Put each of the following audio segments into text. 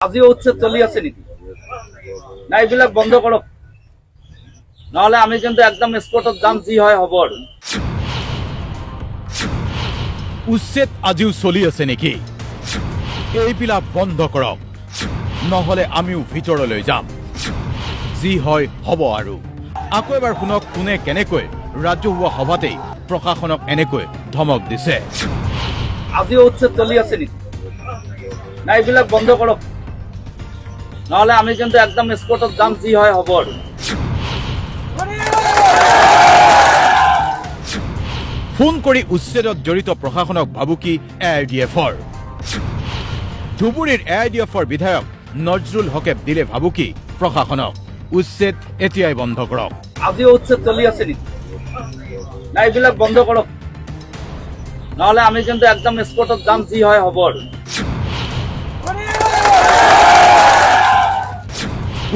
আজিও উচ্ছেদ চলি আছে নেকি? না, এইবিলাক বন্ধ কৰক, নহলে আমি কিন্তু একদম স্পটত যাম, যি হয় হ'ব আৰু। উচ্ছেদ আজিও চলি আছে নেকি? এইবিলাক বন্ধ কৰক, নহলে আমিও ভিতৰলৈ যাম, যি হয় হ'ব আৰু। আকৌ এবাৰ শুনক কোনে কেনেকৈ ৰাজহুৱা সভাতেই প্ৰশাসনক এনেকৈ ধমক দিছে। আজিও উচ্ছেদ চলি আছে নেকি? না, এইবিলাক বন্ধ কৰক, নহলে আমি কিন্তু একদম স্পটত যাম, যি হয় হ'ব আৰু। ফোন কৰি উচ্ছেদত জড়িত প্ৰশাসনক ভাবুকি AIDFৰ। ধুবুৰীৰ AIDFৰ বিধায়ক নজৰুল হকে দিলে ভাবুকি প্ৰশাসনক, উচ্ছেদ এতিয়াই বন্ধ কৰক। আজিও উচ্ছেদ চলি আছে নেকি? না, এইবিলাক বন্ধ কৰক, নহলে আমি কিন্তু একদম স্পটত যাম, যি হয় হ'ব আৰু।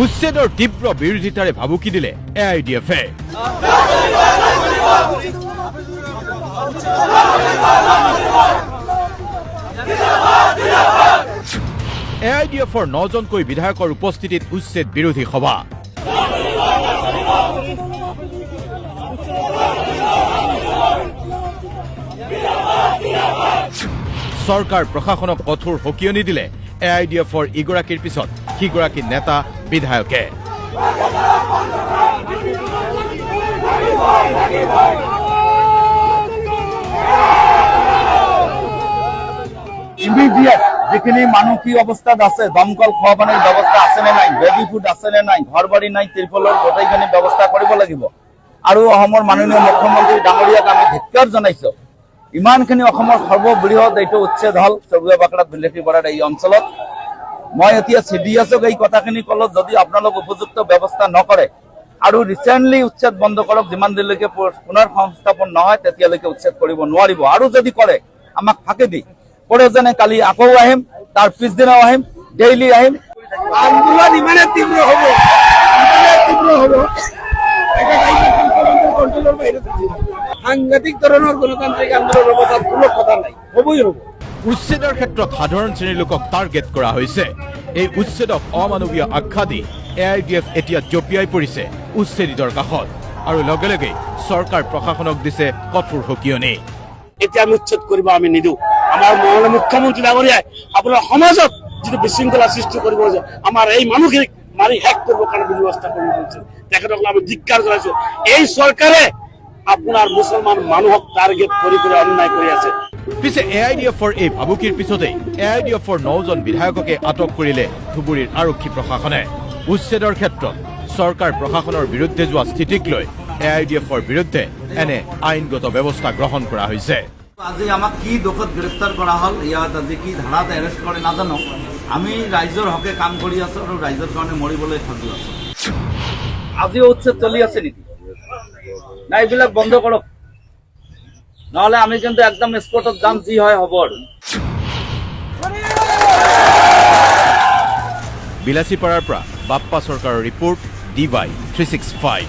উচ্ছেদৰ তীব্ৰ বিৰোধিতাৰে ভাবুকি দিলে AIDFে। AIDFৰ 9জনকৈ বিধায়কৰ উপস্থিতিত উচ্ছেদ বিৰোধী সভা। চৰকাৰ প্ৰশাসনক কঠোৰ সকিয়নি দিলে AIDFৰ ইগৰাকীৰ পিছত সিগৰাকী নেতা বিধায়কে। ইমিডিয়েট যিখিনি মানুহ কি অৱস্থাত আছে, দমকল খোৱা পানীৰ ব্যৱস্থা আছে নে নাই, বেবি ফুড আছে নে নাই, ঘৰ বাৰী নাই, ত্ৰিপলৰ গোটেইখিনি ব্যৱস্থা কৰিব লাগিব। আৰু অসমৰ মাননীয় মুখ্যমন্ত্ৰী ডাঙৰীয়াক আমি ধিক্কাৰ জনাইছো। ইমানখিনি অসমৰ সৰ্ববৃহৎ এইটো উচ্ছেদ হল চগুৱা বাকৰাত বিলেতিপাৰাৰ এই অঞ্চলত। মই এতিয়া CDSক এই কথাখিনি কলত যদি আপোনালোক উপযুক্ত ব্যৱস্থা নকৰে আৰু ৰিচেণ্টলি উচ্ছেদ বন্ধ কৰক, যিমান দেৰিলৈকে পুনৰ সংস্থাপন নহয় তেতিয়ালৈকে উচ্ছেদ কৰিব নোৱাৰিব। আৰু যদি কৰে আমাক ফাঁকি দি প্ৰয়োজনে কালি আকৌ আহিম, তাৰ পিছদিনাও আহিম, ডেইলি আহিম। আন্দোলন ইমানে তীব্ৰ হ'ব, সাংঘাতিক ধৰণৰ গণতান্ত্ৰিক আন্দোলন হ'ব, তাত কোনো কথা নাই, হ'বই হ'ব। উচ্ছেদৰ ক্ষেত্ৰত সাধাৰণ শ্ৰেণীৰ লোকক টাৰ্গেট কৰা হৈছে। এই উচ্ছেদক অমানৱীয় আখ্যা দি AIDF এতিয়া জঁপিয়াই পৰিছে উচ্ছেদিতৰ কাষত, আৰু লগে লগে চৰকাৰ প্ৰশাসনক দিছে কঠোৰ সকিয়নি। এতিয়া আমি উচ্ছেদ কৰিব আমি নিদিওঁ। আমাৰ মাননীয় মুখ্যমন্ত্ৰী ডাঙৰীয়াই আপোনাৰ সমাজত যিটো বিশৃংখলা সৃষ্টি কৰিব, আমাৰ এই মানুহখিনিক মাৰি শেষ কৰিবৰ কাৰণে ব্যৱস্থা কৰিব গৈছে, তেখেতসকলে আমি ধিক্কাৰ জনাইছো। এই চৰকাৰে আপোনাৰ মুছলমান মানুহক টাৰ্গেট কৰি অন্যায় কৰি আছে। পিছে AIDFৰ এই ভাবুকিৰ পিছতেই AIDFৰ 9জন বিধায়ককে আটক কৰিলে ধুবুৰীৰ আৰক্ষী প্ৰশাসনে। উচ্ছেদৰ ক্ষেত্ৰত চৰকাৰ প্ৰশাসনৰ বিৰুদ্ধে যোৱা স্থিতিক লৈ AIDFৰ বিৰুদ্ধে এনে আইনগত ব্যৱস্থা গ্ৰহণ কৰা হৈছে। আজি আমাক কি দোষত গ্ৰেপ্তাৰ কৰা হ'ল, ইয়াত আজি কি ধাৰাত এৰেষ্ট কৰে নাজানো। আমি ৰাইজৰ হকে কাম কৰি আছো আৰু ৰাইজৰ কাৰণে মৰিবলৈ সাজু আছো। আজিও উচ্ছেদ চলি আছে নেকি? না, এইবিলাক বন্ধ কৰক, নহলে আমি কিন্তু একদম স্পটত যাম, যি হয় হ'ব আৰু। বিলাসীপাৰাৰ পৰা বাপ্পা চৰকাৰৰ ৰিপৰ্ট, DY 365।